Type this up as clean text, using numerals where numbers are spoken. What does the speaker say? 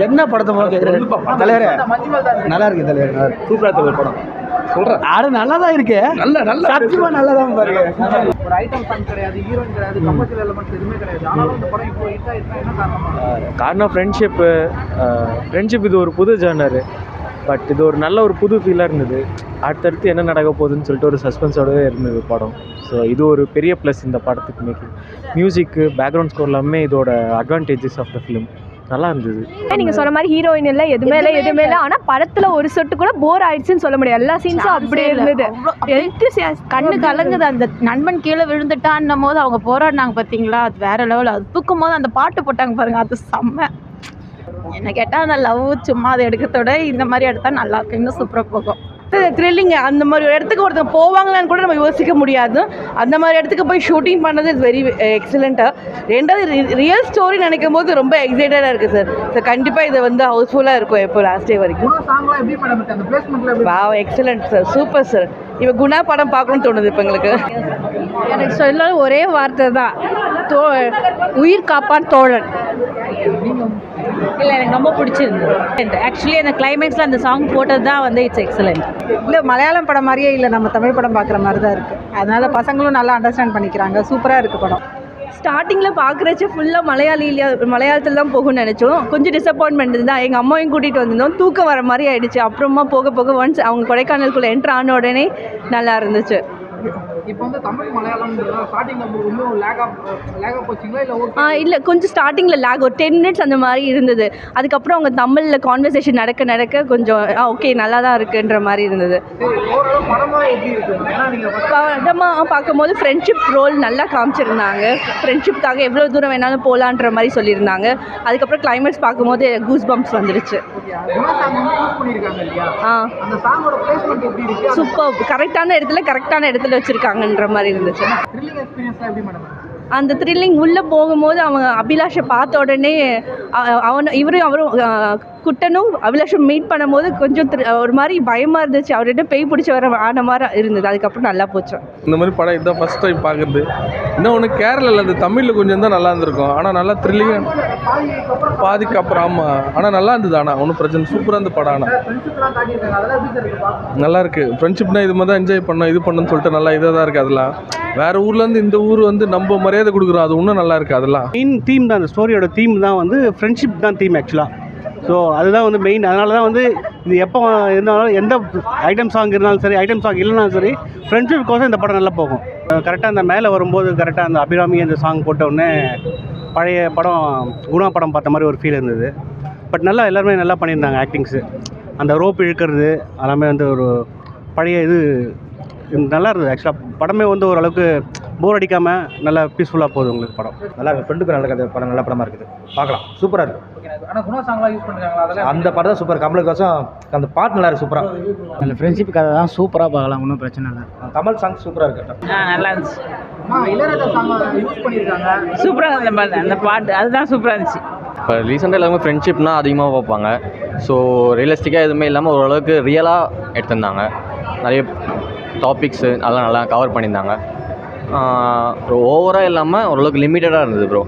என்ன படத்தை போக கேட்குறேன் தலைவரே? நல்லா இருக்கு தலைவர், சூப்பராக தலைவர் படம் சொல்கிறேன். ஆடு நல்லா தான் இருக்கு, நல்ல சத்தியமாக நல்லா தான் பாருங்க. ஒரு ஐட்டம் சாங் கிடையாது, ஹீரோயின் கிடையாது, கமர்ஷியல் எலிமெண்ட்ஸ் எதுவுமே கிடையாது. ஆனாலும் இந்த படம் இப்போ ஹிட் ஆயிடுச்சுன்னா என்ன காரணம்? காரணம் ஃப்ரெண்ட்ஷிப். இது ஒரு புது ஜானர், பட் இது ஒரு நல்ல ஒரு புது ஃபீலாக இருந்தது. அடுத்தடுத்து என்ன நடக்க போகுதுன்னு சொல்லிட்டு ஒரு சஸ்பென்ஸோடவே இருந்தது படம். ஸோ இது ஒரு பெரிய ப்ளஸ் இந்த படத்துக்கு. மேக்கிங் மியூசிக்கு, பேக்ரவுண்ட் ஸ்கோர் எல்லாமே இதோட அட்வான்டேஜஸ் ஆஃப் த ஃபிலிம் நல்லா இருந்தது. நீங்கள் சொன்ன மாதிரி ஹீரோயின் இல்லை, எதுவுமே இல்லை. ஆனால் படத்தில் ஒரு சொட்டு கூட போர் ஆயிடுச்சுன்னு சொல்ல முடியாது. எல்லா சீன்ஸும் அப்படியே இருந்தது. கண்ணு கலங்குது. அந்த நண்பன் கீழே விழுந்துட்டான்னும் போது அவங்க போராடினாங்க பார்த்தீங்களா, அது வேற லெவல். அது தூக்கும் போது அந்த பாட்டு போட்டாங்க பாருங்க, அது செம்ம. என்ன கேட்டால் அந்த லவ் சும்மா அதை எடுக்கிறதோட இந்த மாதிரி எடுத்தால் நல்லா இருக்கும், இன்னும் சூப்பராக போகும். த்ரில்லிங். அந்த மாதிரி ஒரு இடத்துக்கு ஒருத்தங்க போவாங்களான்னு கூட நம்ம யோசிக்க முடியாது. அந்த மாதிரி இடத்துக்கு போய் ஷூட்டிங் பண்ணது இஸ் வெரி எக்ஸலண்ட்டாக. ரெண்டாவது ரியல் ஸ்டோரி நினைக்கும் போது ரொம்ப எக்ஸைட்டடாக இருக்குது சார். ஸோ கண்டிப்பாக இது வந்து ஹவுஸ்ஃபுல்லாக இருக்கும் எப்போ லாஸ்ட் டே வரைக்கும். சாங்லாம் எப்படி மேடம் இருக்கு? அந்த பிளேஸ்மெண்ட்ல எப்படி? வா, எக்ஸலண்ட் சார், சூப்பர் சார். இப்போ குணா படம் பார்க்கணும்னு தோணுது இப்போ எங்களுக்கு. எனக்கு சொல்ல ஒரே வார்த்தை தான், உயிர் காப்பான் தோழன். இல்லை, எனக்கு ரொம்ப பிடிச்சிருந்தது. ஆக்சுவலி அந்த கிளைமேக்ஸில் அந்த சாங் போட்டது தான் வந்து இட்ஸ் எக்ஸலண்ட். இல்லை, மலையாளம் படம் மாதிரியே இல்லை, நம்ம தமிழ் படம் பார்க்குற மாதிரி தான் இருக்குது. அதனால் பசங்களும் நல்லா அண்டர்ஸ்டாண்ட் பண்ணிக்கிறாங்க. சூப்பராக இருக்குது படம். ஸ்டார்டிங்கில் பார்க்குறச்சு ஃபுல்லாக மலையாளத்தில் தான் போகும்னு நினச்சோம். கொஞ்சம் டிசப்பாயின்மெண்ட் தான். எங்கள் அம்மாவையும் கூட்டிகிட்டு வந்திருந்தோம், தூக்கம் வர மாதிரி ஆகிடுச்சு. அப்புறமா போக ஒன்ஸ் அவங்க கொடைக்கானலுக்குள்ளே என்ட்ரு ஆன உடனே நல்லா இருந்துச்சு. இப்போ வந்து தமிழ் மலையாளம் ஸ்டார்டிங்ல ரொம்ப லேகா போச்சுங்களா? இல்லை, கொஞ்சம் ஸ்டார்டிங்கில் லேக் ஒரு 10 minutes அந்த மாதிரி இருந்தது. அதுக்கப்புறம் அவங்க தமிழில் கான்வர்சேஷன் நடக்க கொஞ்சம் ஓகே நல்லா தான் இருக்குன்ற மாதிரி இருந்தது. படமாக பார்க்கும்போது ஃப்ரெண்ட்ஷிப் ரோல் நல்லா காமிச்சிருந்தாங்க. ஃப்ரெண்ட்ஷிப்காக எவ்வளோ தூரம் வேணாலும் போகலான்ற மாதிரி சொல்லியிருந்தாங்க. அதுக்கப்புறம் கிளைமேக்ஸ் பார்க்கும்போது கூஸ் பம்ப்ஸ் வந்துருச்சு. சூப்பர், கரெக்டான இடத்துல வச்சுருக்காங்கன்ற மாதிரி இருந்துச்சு. அந்த த்ரில்லிங் உள்ளே போகும்போது அவங்க அபிலாஷை பார்த்த உடனே அவரும் குட்டனும் அபிலாஷும் மீட் பண்ணும்போது கொஞ்சம் ஒரு மாதிரி பயமாக இருந்துச்சு. அவர்கிட்ட பேய் பிடிச்சி வர ஆன மாதிரி இருந்தது. அதுக்கப்புறம் நல்லா போச்சு. இந்த மாதிரி படம் இதுதான் ஃபஸ்ட் டைம் பார்க்குறது. இன்னும் ஒன்று கேரளாவில் அது தமிழில் கொஞ்சம் தான் நல்லா இருந்திருக்கும். ஆனால் நல்லா த்ரில்லிங்காக பாதிக்கு அப்புறம். ஆமாம், ஆனால் நல்லா இருந்தது. ஆனால் ஒன்றும் பிரச்சனை, சூப்பராக இருந்த படம். ஆனால் நல்லா இருக்குது. ஃப்ரெண்ட்ஷிப்னா இது மாதிரி தான் என்ஜாய் பண்ணோம், இது பண்ணணும்னு சொல்லிட்டு நல்லா இதாக தான் இருக்குது. அதெல்லாம் வேறு ஊர்லேருந்து இந்த ஊர் வந்து நம்ம மரியாதை கொடுக்குறோம், அது இன்னும் நல்லா இருக்குது. அதெல்லாம் மெயின் தீம் தான், அந்த ஸ்டோரியோட தீம் தான் வந்து ஃப்ரெண்ட்ஷிப் தான் தீம் ஆக்சுவலாக. ஸோ அதுதான் வந்து மெயின். அதனால தான் வந்து இது எப்போ இருந்தாலும் எந்த ஐட்டம் சாங் இருந்தாலும் சரி, ஐட்டம் சாங் இல்லைனாலும் சரி, ஃப்ரெண்ட்ஷிப்கோசம் இந்த படம் நல்லா போகும். கரெக்டாக அந்த மேலே வரும்போது கரெக்டாக அந்த அபிராமி அந்த சாங் போட்டவுடனே பழைய படம் குணா படம் பார்த்த மாதிரி ஒரு ஃபீல் இருந்தது. பட் நல்லா எல்லாருமே நல்லா பண்ணியிருந்தாங்க. ஆக்டிங்ஸு, அந்த ரோப் இழுக்கிறது எல்லாமே வந்து ஒரு பழைய இது நல்லா இருந்தது. ஆக்சுவலாக படமே வந்து ஓரளவுக்கு போர் அடிக்காமல் நல்லா பீஸ்ஃபுல்லாக போகுது உங்களுக்கு படம். நல்லா இருக்குது. ஃப்ரெண்டுக்கு நல்ல கதை படம், நல்ல படமாக இருக்குது, பார்க்கலாம். சூப்பராக இருக்குது. ஆனால் குணா சாங்லாம் யூஸ் பண்ணுறாங்களா? அதெல்லாம் அந்த படம் தான் சூப்பர். கமலுக்கோசம் அந்த பாட்டு நல்லா இருக்குது, சூப்பராக. அந்த ஃப்ரெண்ட்ஷிப் கதை தான் சூப்பராக பார்க்கலாம், ஒன்றும் பிரச்சனை இல்லை. கமல் சாங் சூப்பராக இருக்குது. நல்லா இருந்துச்சு. இளையராஜா சாங் யூஸ் பண்ணியிருக்காங்க, சூப்பராக இருந்த அந்த பாட்டு அதுதான் சூப்பராக இருந்துச்சு. இப்போ ரீசெண்டாக எல்லாமே ஃப்ரெண்ட்ஷிப்னா அதிகமாக பார்ப்பாங்க. ஸோ ரியலிஸ்டிக்காக எதுவுமே இல்லாமல் ஓரளவுக்கு ரியலாக எடுத்திருந்தாங்க. நிறைய டாபிக்ஸு அதெல்லாம் நல்லா கவர் பண்ணியிருந்தாங்க. ஓவராக இல்லாமல் ஓரளவுக்கு லிமிட்டடாக இருந்தது ப்ரோ.